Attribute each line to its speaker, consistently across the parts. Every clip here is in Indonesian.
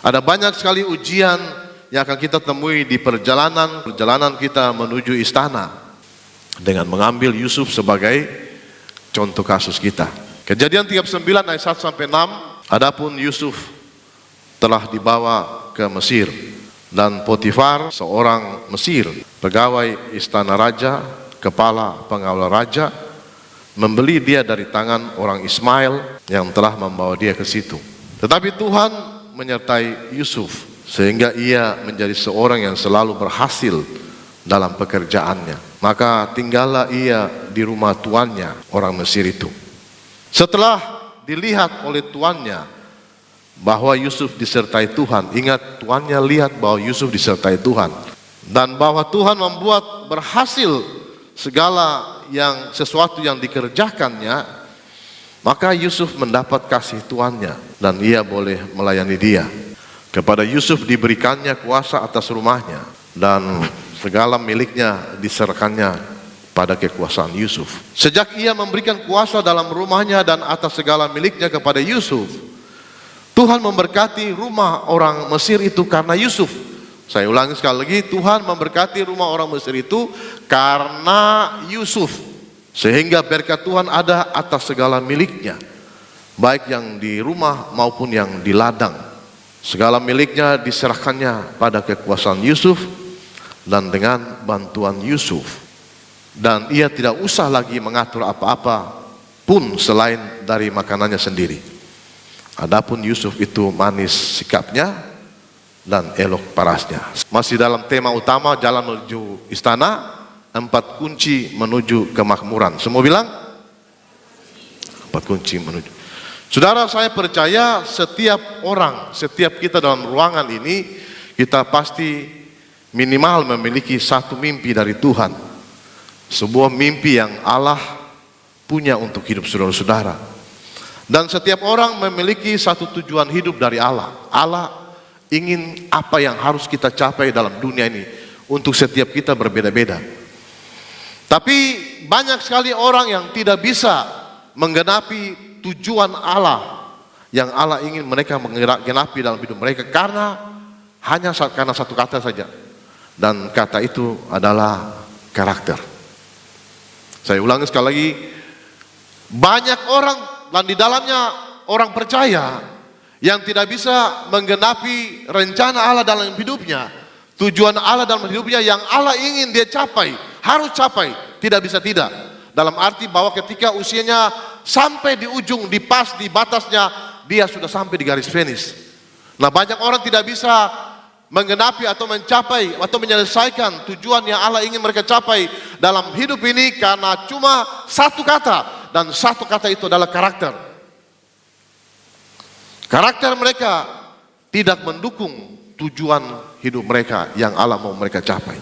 Speaker 1: Ada banyak sekali ujian yang akan kita temui di perjalanan kita menuju istana, dengan mengambil Yusuf sebagai contoh kasus kita. Kejadian 39 ayat 1 sampai 6, adapun Yusuf telah dibawa ke Mesir, dan Potifar seorang Mesir, pegawai istana raja, kepala pengawal raja, membeli dia dari tangan orang Ismail yang telah membawa dia ke situ. Tetapi Tuhan menyertai Yusuf sehingga ia menjadi seorang yang selalu berhasil dalam pekerjaannya. Maka tinggallah ia di rumah tuannya, orang Mesir itu. Setelah dilihat oleh tuannya bahwa Yusuf disertai Tuhan, ingat tuannya lihat bahwa Yusuf disertai Tuhan, dan bahwa Tuhan membuat berhasil segala sesuatu yang dikerjakannya, maka Yusuf mendapat kasih tuannya dan ia boleh melayani dia. Kepada Yusuf diberikannya kuasa atas rumahnya, dan segala miliknya diserahkannya pada kekuasaan Yusuf. Sejak ia memberikan kuasa dalam rumahnya dan atas segala miliknya kepada Yusuf, Tuhan memberkati rumah orang Mesir itu karena Yusuf. Saya ulangi sekali lagi, Tuhan memberkati rumah orang Mesir itu karena Yusuf, sehingga berkat Tuhan ada atas segala miliknya, baik yang di rumah maupun yang di ladang. Segala miliknya diserahkannya pada kekuasaan Yusuf dan dengan bantuan Yusuf. Dan ia tidak usah lagi mengatur apa-apa pun selain dari makanannya sendiri. Adapun Yusuf itu manis sikapnya dan elok parasnya. Masih dalam tema utama jalan menuju istana, 4 kunci menuju kemakmuran. Semua bilang 4 kunci menuju. Saudara, saya percaya setiap orang, setiap kita dalam ruangan ini, kita pasti minimal memiliki satu mimpi dari Tuhan. Sebuah mimpi yang Allah punya untuk hidup saudara-saudara. Dan setiap orang memiliki satu tujuan hidup dari Allah. Allah ingin apa yang harus kita capai dalam dunia ini. Untuk setiap kita berbeda-beda. Tapi banyak sekali orang yang tidak bisa menggenapi tujuan Allah yang Allah ingin mereka menggenapi dalam hidup mereka karena satu kata saja, dan kata itu adalah karakter. Saya ulangi sekali lagi, banyak orang dan di dalamnya orang percaya yang tidak bisa menggenapi rencana Allah dalam hidupnya, tujuan Allah dalam hidupnya yang Allah ingin dia capai, harus capai, tidak bisa tidak. Dalam arti bahwa ketika usianya sampai di ujung, di batasnya, dia sudah sampai di garis finish. Nah, banyak orang tidak bisa menggenapi atau mencapai atau menyelesaikan tujuan yang Allah ingin mereka capai dalam hidup ini karena cuma satu kata, dan satu kata itu adalah karakter. Karakter mereka tidak mendukung tujuan hidup mereka yang Allah mau mereka capai.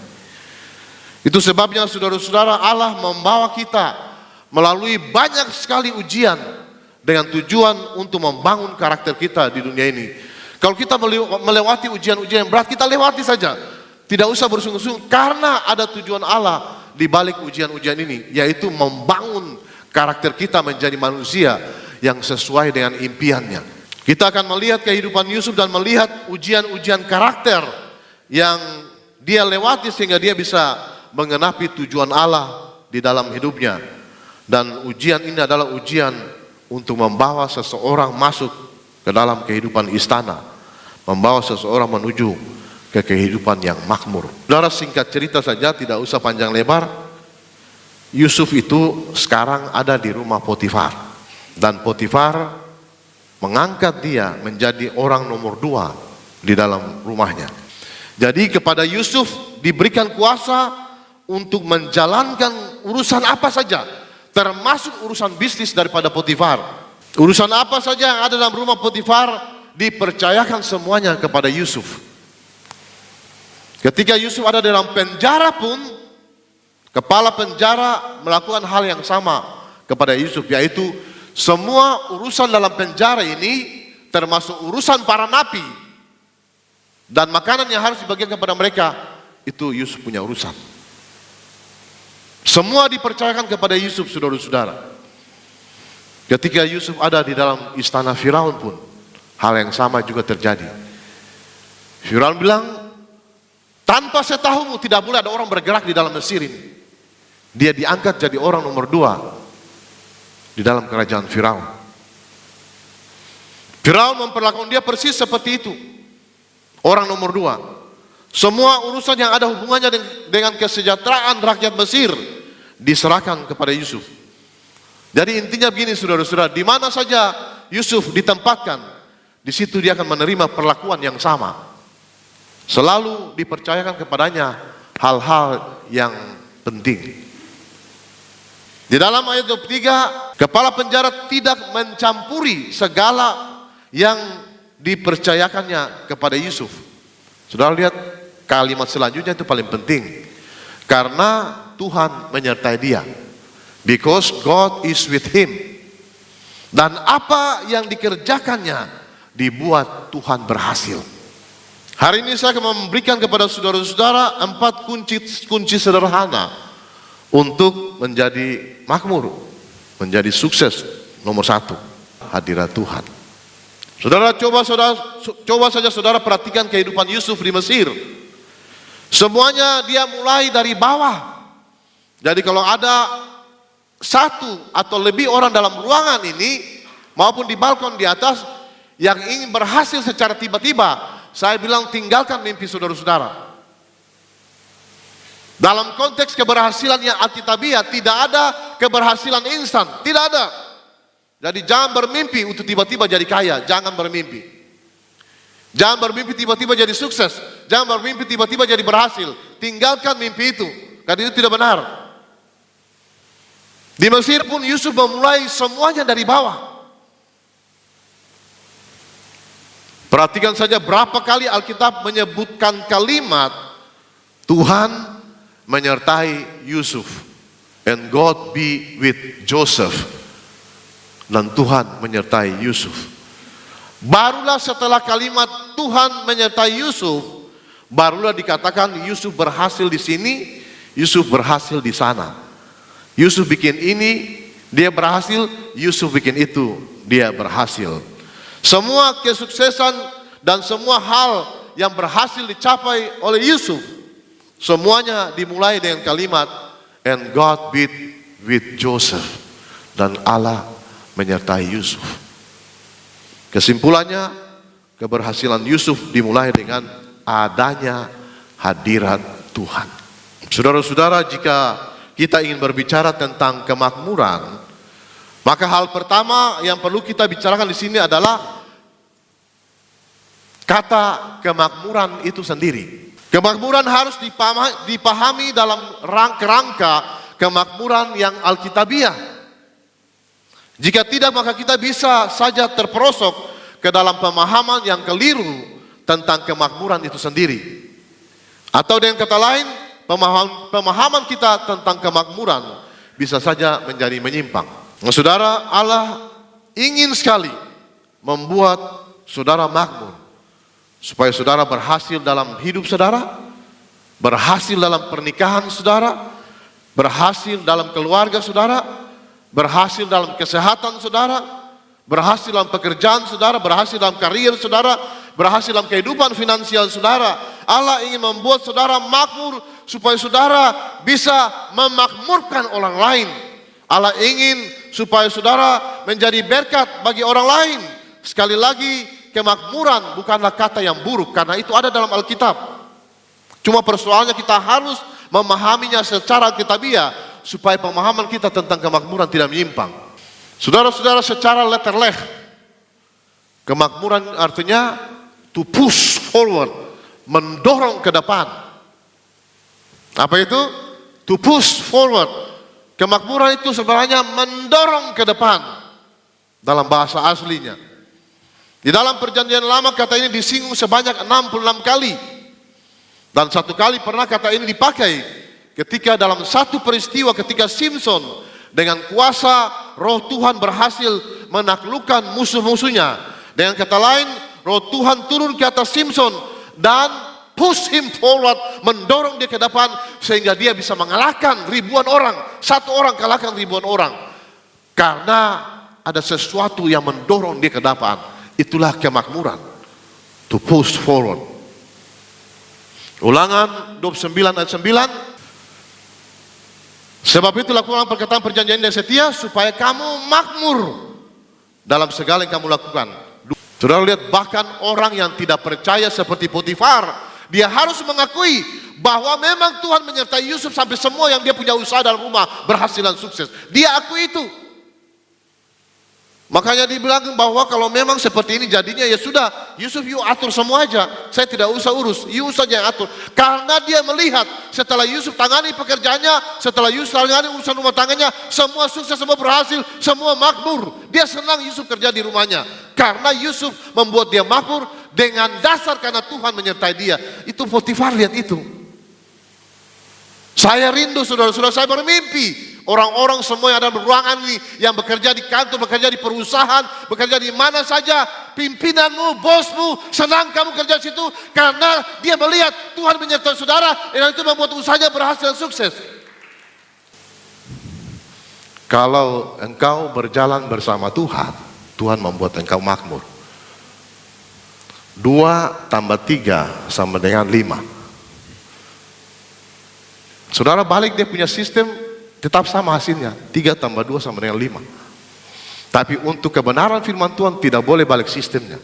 Speaker 1: Itu sebabnya saudara-saudara, Allah membawa kita melalui banyak sekali ujian dengan tujuan untuk membangun karakter kita di dunia ini. Kalau kita melewati ujian-ujian yang berat, kita lewati saja. Tidak usah bersungguh-sungguh karena ada tujuan Allah di balik ujian-ujian ini, yaitu membangun karakter kita menjadi manusia yang sesuai dengan impiannya. Kita akan melihat kehidupan Yusuf dan melihat ujian-ujian karakter yang dia lewati sehingga dia bisa menggenapi tujuan Allah di dalam hidupnya. Dan ujian ini adalah ujian untuk membawa seseorang masuk ke dalam kehidupan istana, membawa seseorang menuju ke kehidupan yang makmur. Saudara, singkat cerita saja, tidak usah panjang lebar. Yusuf itu sekarang ada di rumah Potifar, dan Potifar mengangkat dia menjadi orang nomor 2 di dalam rumahnya. Jadi kepada Yusuf diberikan kuasa untuk menjalankan urusan apa saja, termasuk urusan bisnis daripada Potifar. Urusan apa saja yang ada dalam rumah Potifar dipercayakan semuanya kepada Yusuf. Ketika Yusuf ada dalam penjara pun, kepala penjara melakukan hal yang sama kepada Yusuf, yaitu semua urusan dalam penjara ini termasuk urusan para napi dan makanan yang harus dibagikan kepada mereka, itu Yusuf punya urusan. Semua dipercayakan kepada Yusuf, saudara-saudara. Ketika Yusuf ada di dalam istana Firaun pun, hal yang sama juga terjadi. Firaun bilang, tanpa setahumu tidak boleh ada orang bergerak di dalam Mesir ini. Dia diangkat jadi orang nomor 2 di dalam kerajaan Firaun. Firaun memperlakukan dia persis seperti itu. Orang nomor 2. Semua urusan yang ada hubungannya dengan kesejahteraan rakyat Mesir diserahkan kepada Yusuf. Jadi intinya begini saudara-saudara, di mana saja Yusuf ditempatkan, di situ dia akan menerima perlakuan yang sama. Selalu dipercayakan kepadanya hal-hal yang penting. Di dalam ayat 23, kepala penjara tidak mencampuri segala yang dipercayakannya kepada Yusuf. Saudara lihat kalimat selanjutnya itu paling penting. Karena Tuhan menyertai dia. Because God is with him. Dan apa yang dikerjakannya dibuat Tuhan berhasil. Hari ini saya akan memberikan kepada saudara-saudara 4 kunci sederhana untuk menjadi makmur, menjadi sukses. Nomor 1, hadirat Tuhan. Coba saja saudara perhatikan kehidupan Yusuf di Mesir. Semuanya dia mulai dari bawah. Jadi kalau ada 1 atau lebih orang dalam ruangan ini maupun di balkon di atas yang ingin berhasil secara tiba-tiba, saya bilang tinggalkan mimpi saudara-saudara. Dalam konteks keberhasilan yang alkitabiah tidak ada keberhasilan instan, tidak ada. Jadi jangan bermimpi untuk tiba-tiba jadi kaya, jangan bermimpi. Jangan bermimpi tiba-tiba jadi sukses, jangan bermimpi tiba-tiba jadi berhasil. Tinggalkan mimpi itu, karena itu tidak benar. Di Mesir pun Yusuf memulai semuanya dari bawah. Perhatikan saja berapa kali Alkitab menyebutkan kalimat Tuhan menyertai Yusuf. And God be with Joseph. Dan Tuhan menyertai Yusuf. Barulah setelah kalimat Tuhan menyertai Yusuf, barulah dikatakan Yusuf berhasil di sini, Yusuf berhasil di sana. Yusuf bikin ini, dia berhasil, Yusuf bikin itu, dia berhasil. Semua kesuksesan dan semua hal yang berhasil dicapai oleh Yusuf, semuanya dimulai dengan kalimat and God be with Joseph, dan Allah menyertai Yusuf. Kesimpulannya, keberhasilan Yusuf dimulai dengan adanya hadirat Tuhan. Saudara-saudara, jika kita ingin berbicara tentang kemakmuran, maka hal pertama yang perlu kita bicarakan di sini adalah kata kemakmuran itu sendiri. Kemakmuran harus dipahami dalam kerangka kemakmuran yang alkitabiah. Jika tidak, maka kita bisa saja terperosok ke dalam pemahaman yang keliru tentang kemakmuran itu sendiri. Atau dengan kata lain, pemahaman kita tentang kemakmuran bisa saja menjadi menyimpang. Nah, saudara, Allah ingin sekali membuat saudara makmur, supaya saudara berhasil dalam hidup saudara, berhasil dalam pernikahan saudara, berhasil dalam keluarga saudara, berhasil dalam kesehatan saudara, berhasil dalam pekerjaan saudara, berhasil dalam karier saudara, berhasil dalam kehidupan finansial saudara. Allah ingin membuat saudara makmur supaya saudara bisa memakmurkan orang lain. Allah ingin supaya saudara menjadi berkat bagi orang lain. Sekali lagi, kemakmuran bukanlah kata yang buruk, karena itu ada dalam Alkitab. Cuma persoalannya kita harus memahaminya secara alkitabiah supaya pemahaman kita tentang kemakmuran tidak menyimpang. Saudara-saudara, secara letterleh, kemakmuran artinya to push forward, mendorong ke depan. Apa itu? To push forward. Kemakmuran itu sebenarnya mendorong ke depan dalam bahasa aslinya. Di dalam perjanjian lama kata ini disinggung sebanyak 66 kali. Dan 1 kali pernah kata ini dipakai ketika dalam satu peristiwa ketika Simson dengan kuasa roh Tuhan berhasil menaklukkan musuh-musuhnya. Dengan kata lain, roh Tuhan turun ke atas Simson dan push him forward, mendorong dia ke depan sehingga dia bisa mengalahkan ribuan orang. Satu orang kalahkan ribuan orang. Karena ada sesuatu yang mendorong dia ke depan. Itulah kemakmuran. To push forward. Ulangan 29 ayat 9. Sebab itu lakukan perkataan perjanjian yang setia supaya kamu makmur dalam segala yang kamu lakukan. Saudara lihat, bahkan orang yang tidak percaya seperti Potifar, dia harus mengakui bahwa memang Tuhan menyertai Yusuf sampai semua yang dia punya usaha dalam rumah berhasil dan sukses. Dia akui itu. Makanya dibilang bahwa kalau memang seperti ini jadinya, ya sudah, Yusuf you atur semua aja, saya tidak usah urus, you saja yang atur. Karena dia melihat setelah Yusuf tangani pekerjaannya, setelah Yusuf tangani urusan rumah tangganya, semua sukses, semua berhasil, semua makmur. Dia senang Yusuf kerja di rumahnya, karena Yusuf membuat dia makmur dengan dasar karena Tuhan menyertai dia. Itu Potifar lihat itu. Saya rindu saudara-saudara, saya bermimpi orang-orang semua yang ada di ruangan ini, yang bekerja di kantor, bekerja di perusahaan, bekerja di mana saja, pimpinanmu, bosmu, senang kamu kerja di situ, karena dia melihat Tuhan menyertai saudara, dan itu membuat usahanya berhasil dan sukses. Kalau engkau berjalan bersama Tuhan, Tuhan membuat engkau makmur. 2 tambah 3 sama dengan 5. Saudara balik, dia punya sistem tetap sama hasilnya, 3 tambah 2 sama dengan 5. Tapi untuk kebenaran firman Tuhan tidak boleh balik sistemnya.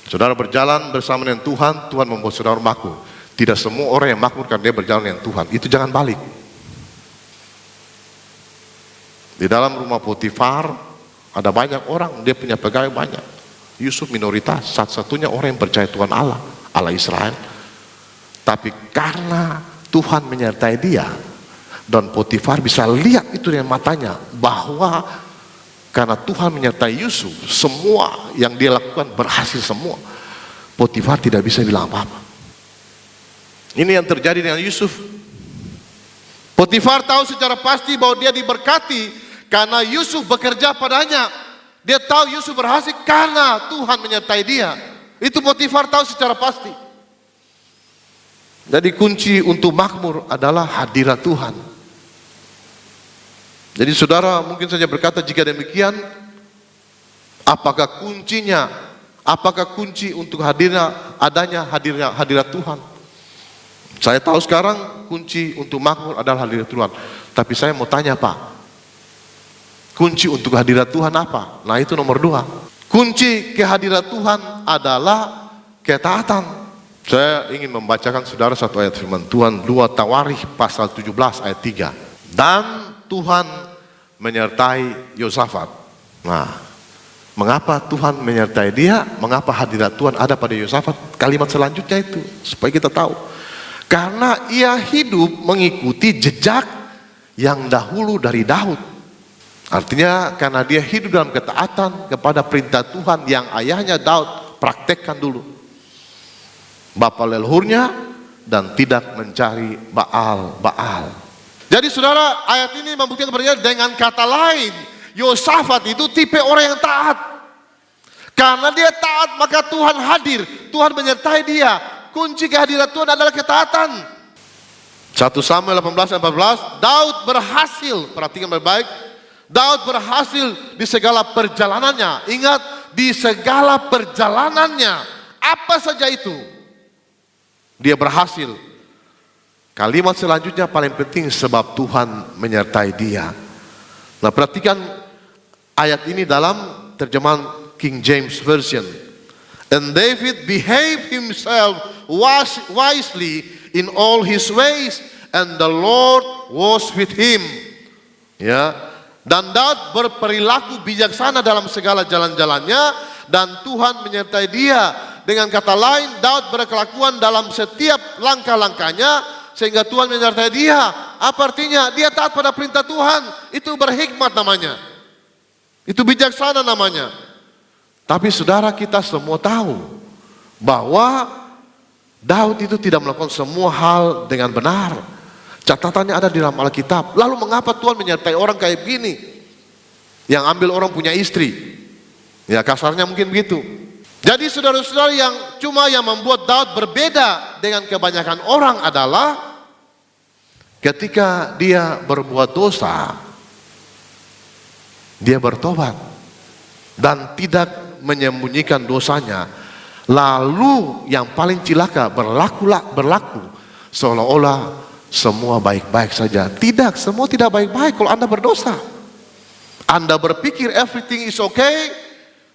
Speaker 1: Saudara berjalan bersama dengan Tuhan, Tuhan membuat saudara makmur. Tidak semua orang yang makmur karena dia berjalan dengan Tuhan, itu jangan balik. Di dalam rumah Potifar ada banyak orang, dia punya pegawai banyak. Yusuf minoritas, satu-satunya orang yang percaya Tuhan Allah, Allah Israel. Tapi karena Tuhan menyertai dia, dan Potifar bisa lihat itu dengan matanya, bahwa karena Tuhan menyertai Yusuf, semua yang dia lakukan berhasil semua. Potifar tidak bisa bilang apa-apa. Ini yang terjadi dengan Yusuf. Potifar tahu secara pasti bahwa dia diberkati karena Yusuf bekerja padanya. Dia tahu Yusuf berhasil karena Tuhan menyertai dia. Itu Potifar tahu secara pasti. Jadi kunci untuk makmur adalah hadirat Tuhan. Jadi saudara mungkin saja berkata, jika demikian, apakah kunci untuk adanya hadirat Tuhan? Saya tahu sekarang kunci untuk makmur adalah hadirat Tuhan. Tapi saya mau tanya Pak, kunci untuk hadirat Tuhan apa? Nah itu nomor 2. Kunci kehadirat Tuhan adalah ketaatan. Saya ingin membacakan saudara satu ayat firman Tuhan, 2 Tawarikh pasal 17 ayat 3. Dan Tuhan menyertai Yosafat. Nah, mengapa Tuhan menyertai dia? Mengapa hadirat Tuhan ada pada Yosafat? Kalimat selanjutnya itu, supaya kita tahu. Karena ia hidup mengikuti jejak yang dahulu dari Daud. Artinya karena dia hidup dalam ketaatan kepada perintah Tuhan yang ayahnya Daud praktekkan dulu. Bapa leluhurnya, dan tidak mencari Baal. Jadi saudara, ayat ini membuktikan kepada kita, dengan kata lain, Yosafat itu tipe orang yang taat. Karena dia taat, maka Tuhan hadir, Tuhan menyertai dia. Kunci kehadiran Tuhan adalah ketaatan. 1 Samuel 18:14, Daud berhasil, perhatikan baik-baik, Daud berhasil di segala perjalanannya. Ingat, di segala perjalanannya, apa saja itu, dia berhasil. Kalimat selanjutnya paling penting, sebab Tuhan menyertai dia. Nah perhatikan ayat ini dalam terjemahan King James Version. And David behaved himself wisely in all his ways, and the Lord was with him. Ya, dan Daud berperilaku bijaksana dalam segala jalan-jalannya, dan Tuhan menyertai dia. Dengan kata lain, Daud berkelakuan dalam setiap langkah-langkahnya, sehingga Tuhan menyertai dia. Apa artinya? Dia taat pada perintah Tuhan. Itu berhikmat namanya. Itu bijaksana namanya. Tapi saudara, kita semua tahu bahwa Daud itu tidak melakukan semua hal dengan benar. Catatannya ada di dalam Alkitab. Lalu mengapa Tuhan menyertai orang kayak begini, yang ambil orang punya istri? Ya kasarnya mungkin begitu. Jadi saudara-saudara, yang membuat Daud berbeda dengan kebanyakan orang adalah ketika dia berbuat dosa, dia bertobat dan tidak menyembunyikan dosanya, Lalu yang paling cilaka berlaku seolah-olah semua baik-baik saja. Tidak, semua tidak baik-baik kalau Anda berdosa. Anda berpikir everything is okay,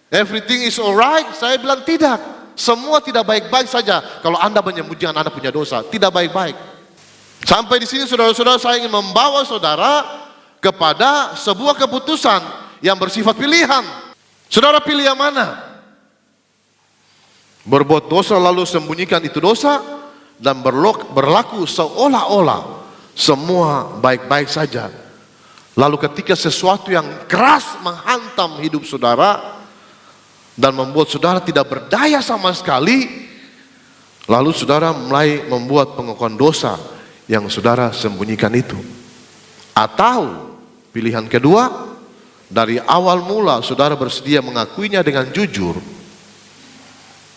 Speaker 1: everything is alright. Saya bilang tidak. Semua tidak baik-baik saja kalau Anda menyembunyikan Anda punya dosa. Tidak baik-baik. Sampai di sini saudara-saudara, saya ingin membawa saudara kepada sebuah keputusan yang bersifat pilihan. Saudara pilih yang mana? Berbuat dosa lalu sembunyikan itu dosa dan berlaku seolah-olah semua baik-baik saja. Lalu ketika sesuatu yang keras menghantam hidup saudara dan membuat saudara tidak berdaya sama sekali, lalu saudara mulai membuat pengakuan dosa yang saudara sembunyikan itu. Atau pilihan kedua, dari awal mula saudara bersedia mengakuinya dengan jujur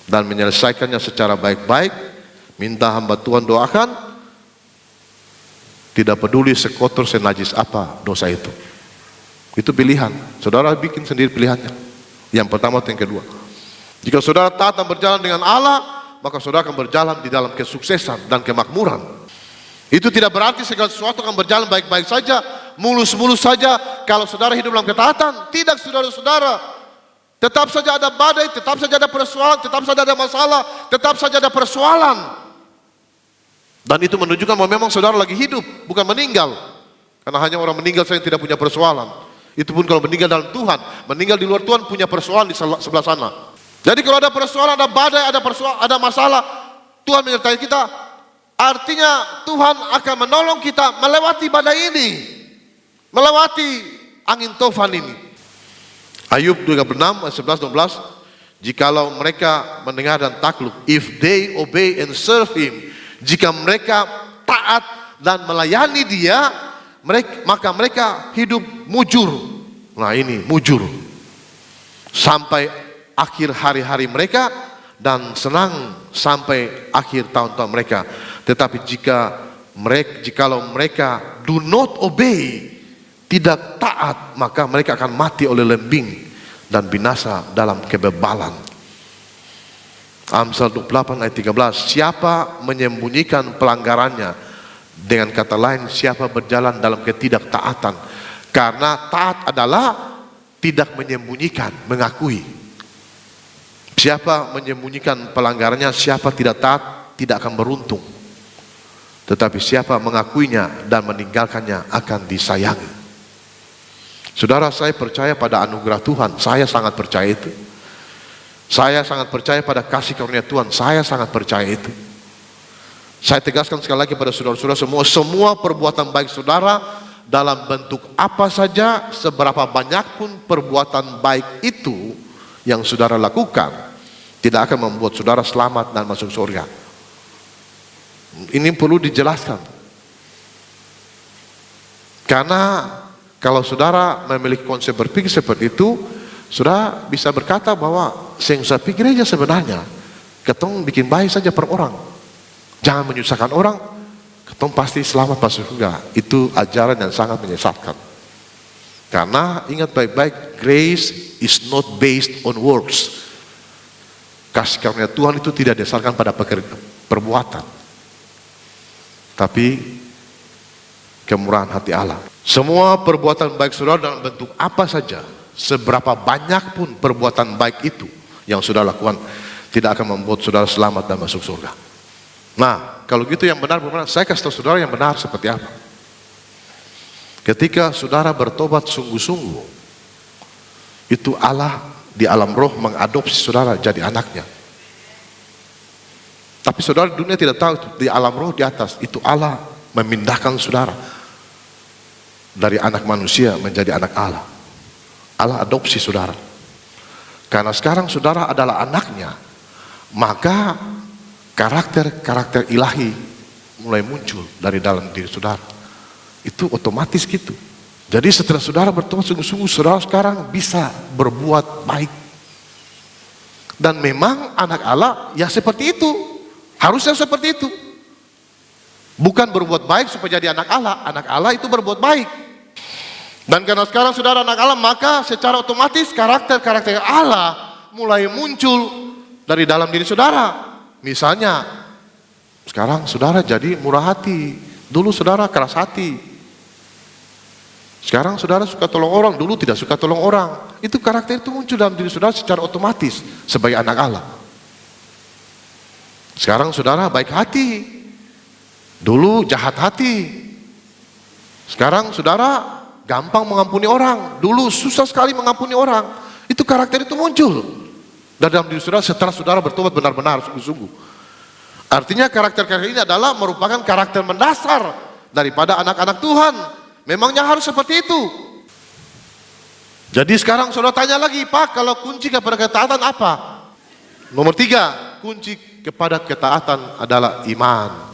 Speaker 1: dan menyelesaikannya secara baik-baik, minta hamba Tuhan doakan, tidak peduli sekotor senajis apa dosa itu. Itu pilihan, saudara bikin sendiri pilihannya. Yang pertama atau yang kedua. Jika saudara taat dan berjalan dengan Allah, maka saudara akan berjalan di dalam kesuksesan dan kemakmuran. Itu tidak berarti segala sesuatu akan berjalan baik-baik saja, mulus-mulus saja kalau saudara hidup dalam ketaatan. Tidak, saudara-saudara. Tetap saja ada badai, tetap saja ada persoalan, tetap saja ada masalah, tetap saja ada persoalan. Dan itu menunjukkan bahwa memang saudara lagi hidup, bukan meninggal. Karena hanya orang meninggal saja yang tidak punya persoalan. Itu pun kalau meninggal dalam Tuhan. Meninggal di luar Tuhan punya persoalan di sebelah sana. Jadi kalau ada persoalan, ada badai, ada persoalan, ada masalah, Tuhan menyertai kita. Artinya Tuhan akan menolong kita melewati badai ini, melewati angin tofan ini. Ayub 26 ayat 11-12, jikalau mereka mendengar dan takluk, if they obey and serve him, jika mereka taat dan melayani dia, maka mereka hidup mujur. Nah ini mujur sampai akhir hari-hari mereka dan senang sampai akhir tahun-tahun mereka. Tetapi jikalau mereka do not obey, tidak taat, maka mereka akan mati oleh lembing dan binasa dalam kebebalan. Amsal 28 ayat 13, siapa menyembunyikan pelanggarannya, dengan kata lain siapa berjalan dalam ketidaktaatan. Karena taat adalah tidak menyembunyikan, mengakui. Siapa menyembunyikan pelanggarannya, siapa tidak taat tidak akan beruntung. Tetapi siapa mengakuinya dan meninggalkannya akan disayangi. Saudara, saya percaya pada anugerah Tuhan. Saya sangat percaya itu. Saya sangat percaya pada kasih karunia Tuhan. Saya sangat percaya itu. Saya tegaskan sekali lagi pada saudara-saudara semua perbuatan baik saudara dalam bentuk apa saja, seberapa banyak pun perbuatan baik itu yang saudara lakukan, tidak akan membuat saudara selamat dan masuk surga. Ini perlu dijelaskan. Karena kalau saudara memiliki konsep berpikir seperti itu, saudara bisa berkata bahwa yang saya pikir aja sebenarnya, ketong bikin baik saja per orang, jangan menyusahkan orang, ketong pasti selamat masuk surga. Itu ajaran yang sangat menyesatkan. Karena ingat baik-baik, grace is not based on works. Kasih karunia Tuhan itu tidak didasarkan pada perbuatan, tapi kemurahan hati Allah. Semua perbuatan baik saudara dalam bentuk apa saja, seberapa banyak pun perbuatan baik itu yang saudara lakukan, tidak akan membuat saudara selamat dan masuk surga. Nah, kalau gitu yang benar, saya kasih tahu saudara yang benar seperti apa. Ketika saudara bertobat sungguh-sungguh, itu Allah di alam roh mengadopsi saudara jadi anaknya. Tapi saudara dunia tidak tahu itu, di alam roh di atas, itu Allah memindahkan saudara dari anak manusia menjadi anak Allah. Allah adopsi saudara. Karena sekarang saudara adalah anaknya, maka karakter-karakter ilahi mulai muncul dari dalam diri saudara. Itu otomatis gitu. Jadi setelah saudara bertobat sungguh-sungguh, saudara sekarang bisa berbuat baik. Dan memang anak Allah ya seperti itu. Harusnya seperti itu. Bukan berbuat baik supaya jadi anak Allah. Anak Allah itu berbuat baik. Dan karena sekarang saudara anak Allah, maka secara otomatis karakter-karakter Allah mulai muncul dari dalam diri saudara. Misalnya, sekarang saudara jadi murah hati. Dulu saudara keras hati. Sekarang saudara suka tolong orang, dulu tidak suka tolong orang. Itu karakter itu muncul dalam diri saudara secara otomatis sebagai anak Allah. Sekarang saudara baik hati, dulu jahat hati. Sekarang saudara gampang mengampuni orang, dulu susah sekali mengampuni orang. Itu karakter itu muncul dalam diri saudara setelah saudara bertobat benar-benar sungguh-sungguh. Artinya karakter-karakter ini adalah merupakan karakter mendasar daripada anak-anak Tuhan. Memangnya harus seperti itu. Jadi sekarang saudara tanya lagi, Pak, kalau kunci kepada ketaatan apa? Nomor 3, kunci kepada ketaatan adalah iman.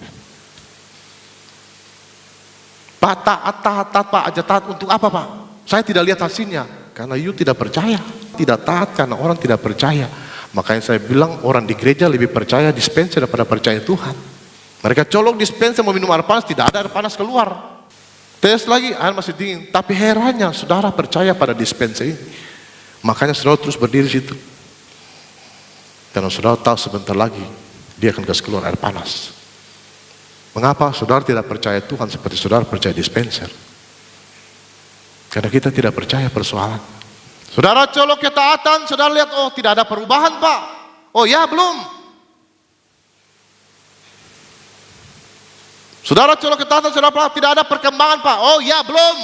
Speaker 1: Pak, taat, Pak, aja taat untuk apa, Pak? Saya tidak lihat hasilnya. Karena you tidak percaya. Tidak taat karena orang tidak percaya. Makanya saya bilang orang di gereja lebih percaya dispenser daripada percaya Tuhan. Mereka colok dispenser mau minum air panas, tidak ada air panas keluar. Tes lagi, air masih dingin. Tapi herannya saudara percaya pada dispenser ini. Makanya saudara terus berdiri situ. Karena saudara tahu sebentar lagi dia akan kasih keluar air panas. Mengapa saudara tidak percaya Tuhan seperti saudara percaya dispenser? Karena kita tidak percaya persoalan. Saudara colok ketaatan, saudara lihat, oh tidak ada perubahan, Pak. Oh ya, belum. Saudara colok ketaatan, saudara tidak ada perkembangan, Pak. Oh ya, belum.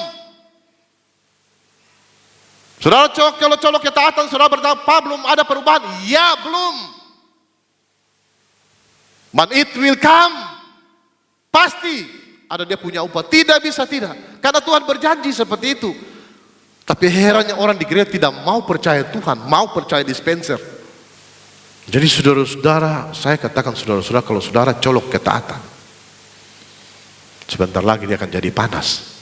Speaker 1: Saudara colok ketaatan, saudara berkata, Pak, belum ada perubahan. Ya, belum. But it will come. Pasti ada dia punya upah. Tidak bisa tidak. Karena Tuhan berjanji seperti itu. Tapi herannya orang di gereja tidak mau percaya Tuhan, mau percaya dispenser. Jadi saudara-saudara, saya katakan saudara-saudara, kalau saudara colok ketaatan, sebentar lagi dia akan jadi panas.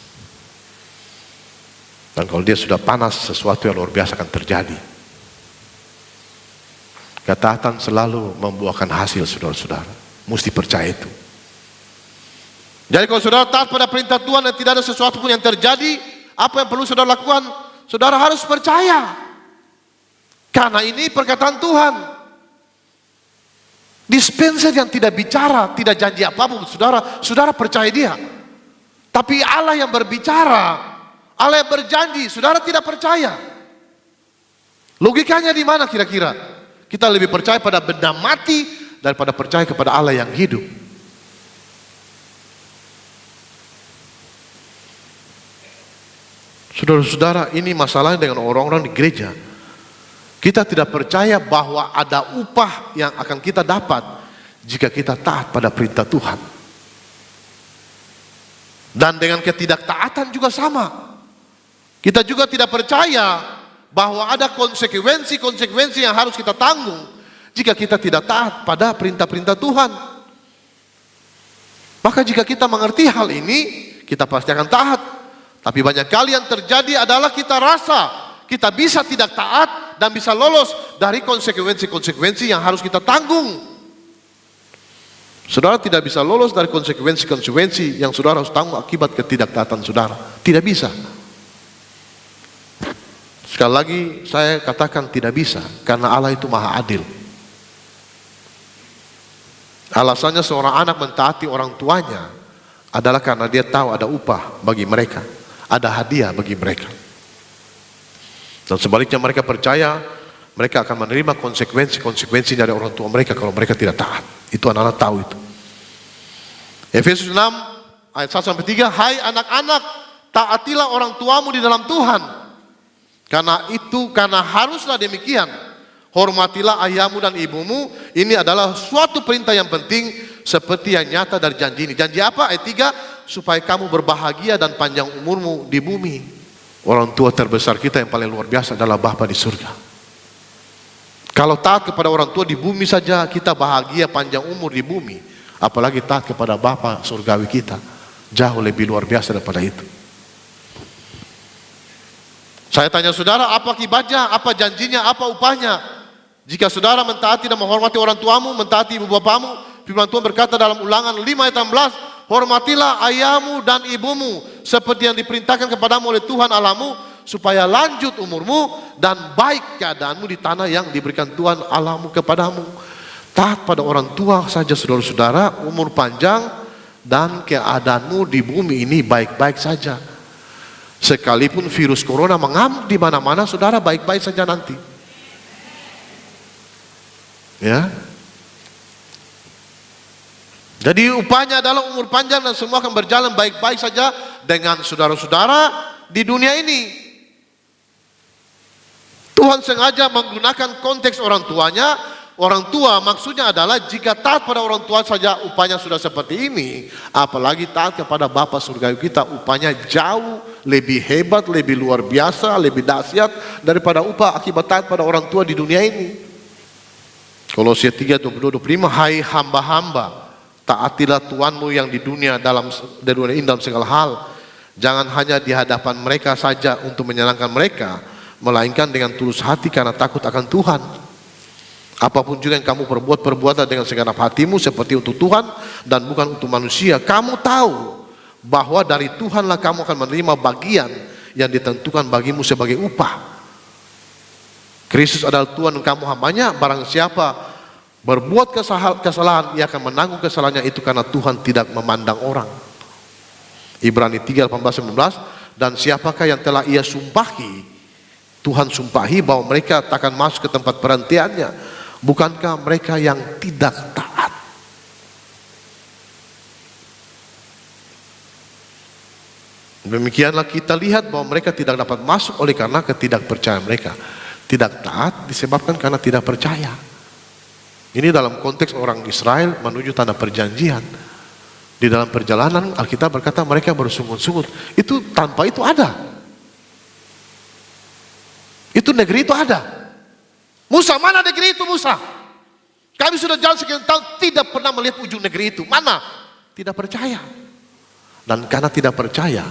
Speaker 1: Dan kalau dia sudah panas, sesuatu yang luar biasa akan terjadi. Ketaatan selalu membuahkan hasil, saudara-saudara. Mesti percaya itu. Jadi kalau saudara taat pada perintah Tuhan dan tidak ada sesuatu pun yang terjadi, apa yang perlu saudara lakukan? Saudara harus percaya. Karena ini perkataan Tuhan. Dispenser yang tidak bicara, tidak janji apapun, saudara percaya dia. Tapi Allah yang berbicara, Allah yang berjanji, saudara tidak percaya. Logikanya di mana kira-kira? Kita lebih percaya pada benda mati daripada percaya kepada Allah yang hidup. Saudara-saudara, ini masalahnya dengan orang-orang di gereja. Kita tidak percaya bahwa ada upah yang akan kita dapat jika kita taat pada perintah Tuhan. Dan dengan ketidaktaatan juga sama. Kita juga tidak percaya bahwa ada konsekuensi-konsekuensi yang harus kita tanggung jika kita tidak taat pada perintah-perintah Tuhan. Maka jika kita mengerti hal ini, kita pasti akan taat. Tapi banyak kali yang terjadi adalah kita rasa kita bisa tidak taat dan bisa lolos dari konsekuensi-konsekuensi yang harus kita tanggung. Saudara tidak bisa lolos dari konsekuensi-konsekuensi yang saudara harus tanggung akibat ketidaktaatan saudara. Tidak bisa. Sekali lagi saya katakan tidak bisa, karena Allah itu maha adil. Alasannya seorang anak mentaati orang tuanya adalah karena dia tahu ada upah bagi mereka. Ada hadiah bagi mereka. Dan sebaliknya mereka percaya mereka akan menerima konsekuensi dari orang tua mereka kalau mereka tidak taat. Itu anak-anak tahu itu. Efesus 6 ayat 1-3, hai anak-anak, taatilah orang tuamu di dalam Tuhan. Karena haruslah demikian. Hormatilah ayahmu dan ibumu. Ini adalah suatu perintah yang penting seperti yang nyata dari janji ini. Janji apa? Ayat 3, supaya kamu berbahagia dan panjang umurmu di bumi. Orang tua terbesar kita yang paling luar biasa adalah Bapa di surga. Kalau taat kepada orang tua di bumi saja kita bahagia panjang umur di bumi, apalagi taat kepada Bapa surgawi kita, jauh lebih luar biasa daripada itu. Saya tanya saudara, apa akibatnya, apa janjinya, apa upahnya? Jika saudara mentaati dan menghormati orang tuamu, mentaati ibu bapamu, firman Tuhan berkata dalam Ulangan 5 ayat 16, hormatilah ayahmu dan ibumu seperti yang diperintahkan kepadamu oleh Tuhan Allahmu, supaya lanjut umurmu dan baik keadaanmu di tanah yang diberikan Tuhan Allahmu kepadamu. Taat pada orang tua saja saudara-saudara, umur panjang dan keadaanmu di bumi ini baik-baik saja. Sekalipun virus corona mengamuk di mana-mana, saudara baik-baik saja nanti. Ya. Jadi upahnya adalah umur panjang dan semua akan berjalan baik-baik saja dengan saudara-saudara di dunia ini. Tuhan sengaja menggunakan konteks orang tuanya. Orang tua maksudnya adalah jika taat pada orang tua saja upahnya sudah seperti ini, apalagi taat kepada Bapa surgawi kita, upahnya jauh lebih hebat, lebih luar biasa, lebih dahsyat daripada upah akibat taat pada orang tua di dunia ini. Kolose 3:22-25, hai hamba-hamba, taatilah Tuhanmu yang di dunia ini dalam segala hal. Jangan hanya di hadapan mereka saja untuk menyenangkan mereka, melainkan dengan tulus hati karena takut akan Tuhan. Apapun juga yang kamu perbuatlah dengan segenap hatimu seperti untuk Tuhan dan bukan untuk manusia. Kamu tahu bahwa dari Tuhanlah kamu akan menerima bagian yang ditentukan bagimu sebagai upah. Kristus adalah Tuhan dan kamu hambanya. Barang siapa berbuat kesalahan, ia akan menanggung kesalahannya itu karena Tuhan tidak memandang orang. Ibrani 3:18-19, dan siapakah yang telah ia sumpahi? Tuhan sumpahi bahwa mereka takkan masuk ke tempat perhentiannya. Bukankah mereka yang tidak taat? Demikianlah kita lihat bahwa mereka tidak dapat masuk oleh karena ketidakpercayaan mereka. Tidak taat disebabkan karena tidak percaya. Ini dalam konteks orang Israel menuju tanah perjanjian. Di dalam perjalanan Alkitab berkata mereka bersungut-sungut. Itu tanpa itu ada. Itu negeri itu ada. Musa, mana negeri itu Musa? Kami sudah jalan sekian tahun tidak pernah melihat ujung negeri itu. Mana? Tidak percaya. Dan karena tidak percaya,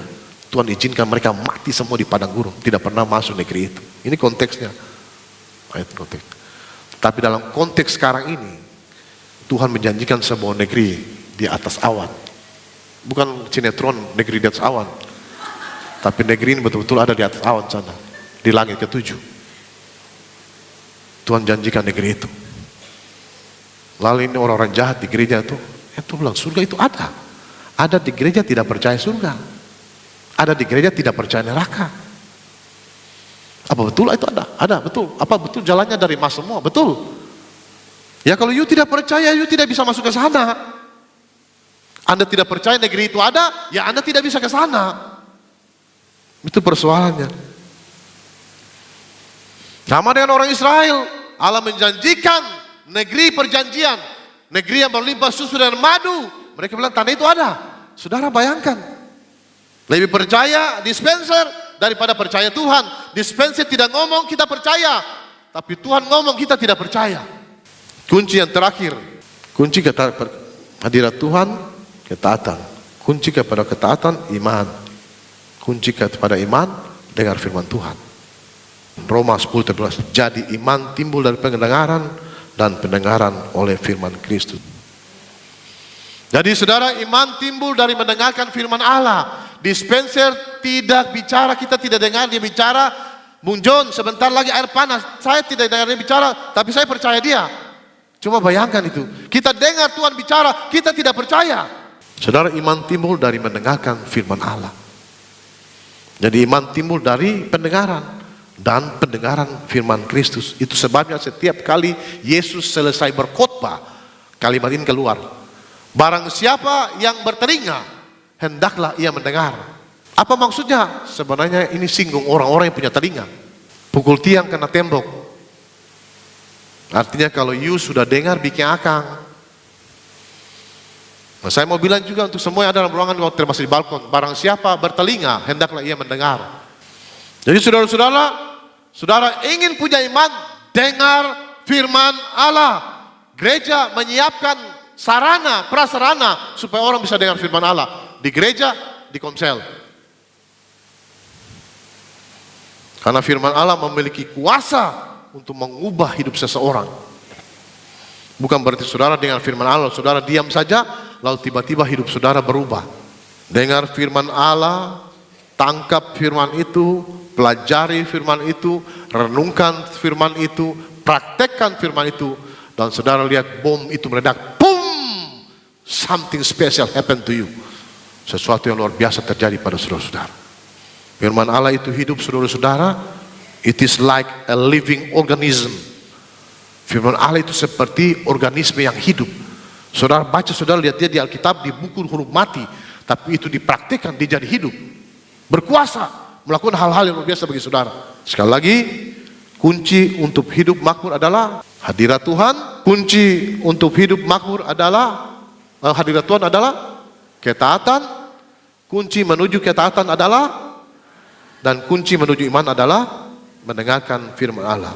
Speaker 1: Tuhan izinkan mereka mati semua di padang gurun. Tidak pernah masuk negeri itu. Ini konteksnya. Ayat konteks. Tapi dalam konteks sekarang ini, Tuhan menjanjikan sebuah negeri di atas awan. Bukan sinetron negeri di atas awan. Tapi negeri ini betul-betul ada di atas awan sana. Di langit ketujuh. Tuhan janjikan negeri itu. Lalu ini orang-orang jahat di gereja itu bilang surga itu ada. Ada di gereja tidak percaya surga. Ada di gereja tidak percaya neraka. Apa betul itu ada? Ada, betul. Apa betul jalannya dari emas semua? Betul. Ya kalau you tidak percaya, you tidak bisa masuk ke sana. Anda tidak percaya negeri itu ada, ya Anda tidak bisa ke sana. Itu persoalannya. Sama dengan orang Israel, Allah menjanjikan negeri perjanjian, negeri yang berlimpah susu dan madu. Mereka bilang tanah itu ada. Saudara bayangkan, lebih percaya dispenser daripada percaya Tuhan. Dispenser tidak ngomong kita percaya, tapi Tuhan ngomong kita tidak percaya. Kunci yang terakhir, kunci hadirat Tuhan, ketaatan. Kunci kepada ketaatan, iman. Kunci kepada iman, dengar firman Tuhan. Roma 10:13, jadi iman timbul dari pendengaran dan pendengaran oleh firman Kristus. Jadi saudara, iman timbul dari mendengarkan firman Allah. Dispenser tidak bicara, kita tidak dengar dia bicara. Bung John, sebentar lagi air panas, saya tidak dengar dia bicara, tapi saya percaya dia. Cuma bayangkan itu, kita dengar Tuhan bicara, kita tidak percaya. Saudara, iman timbul dari mendengarkan firman Allah. Jadi iman timbul dari pendengaran dan pendengaran firman Kristus. Itu sebabnya setiap kali Yesus selesai berkhotbah, kalimat ini keluar. Barang siapa yang bertelinga, hendaklah ia mendengar. Apa maksudnya? Sebenarnya ini singgung orang-orang yang punya telinga. Pukul tiang kena tembok. Artinya kalau you sudah dengar bikin akang. Nah, saya mau bilang juga untuk semua yang ada dalam ruangan, termasuk di balkon, barang siapa bertelinga, hendaklah ia mendengar. Jadi saudara ingin punya iman, dengar firman Allah. Gereja menyiapkan sarana, prasarana supaya orang bisa dengar firman Allah. Di gereja, di komsel. Karena firman Allah memiliki kuasa untuk mengubah hidup seseorang. Bukan berarti saudara dengar firman Allah, saudara diam saja, lalu tiba-tiba hidup saudara berubah. Dengar firman Allah, tangkap firman itu, pelajari firman itu, renungkan firman itu, praktekkan firman itu, dan saudara lihat bom itu meledak, boom, something special happen to you. Sesuatu yang luar biasa terjadi pada saudara-saudara. Firman Allah itu hidup, saudara-saudara. It is like a living organism. Firman Allah itu seperti organisme yang hidup. Saudara baca, saudara lihat dia di Alkitab, di buku huruf mati, tapi itu dipraktikkan, dia jadi hidup, berkuasa, melakukan hal-hal yang luar biasa bagi saudara. Sekali lagi, kunci untuk hidup makmur adalah hadirat Tuhan. Kunci untuk hidup makmur adalah hadirat Tuhan adalah ketaatan. Kunci menuju ketaatan adalah, dan kunci menuju iman adalah mendengarkan firman Allah.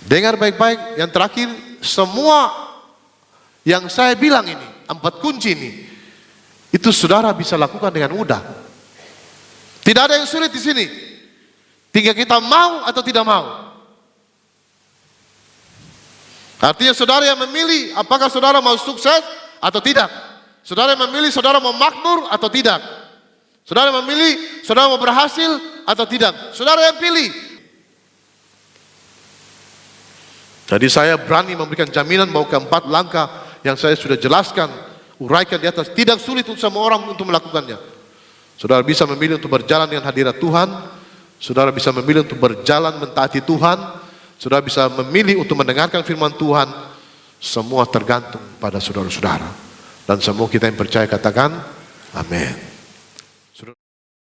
Speaker 1: Dengar baik-baik, yang terakhir, semua yang saya bilang ini, 4 kunci ini, itu saudara bisa lakukan dengan mudah. Tidak ada yang sulit di sini. Tinggal kita mau atau tidak mau. Artinya saudara yang memilih apakah saudara mau sukses atau tidak. Saudara yang memilih saudara mau makmur atau tidak. Saudara yang memilih saudara mau berhasil atau tidak. Saudara yang pilih. Jadi saya berani memberikan jaminan bahwa keempat langkah yang saya sudah jelaskan, uraikan di atas, tidak sulit untuk semua orang untuk melakukannya. Saudara bisa memilih untuk berjalan dengan hadirat Tuhan. Saudara bisa memilih untuk berjalan mentaati Tuhan. Saudara bisa memilih untuk mendengarkan firman Tuhan. Semua tergantung pada saudara-saudara. Dan semua kita yang percaya katakan, amin.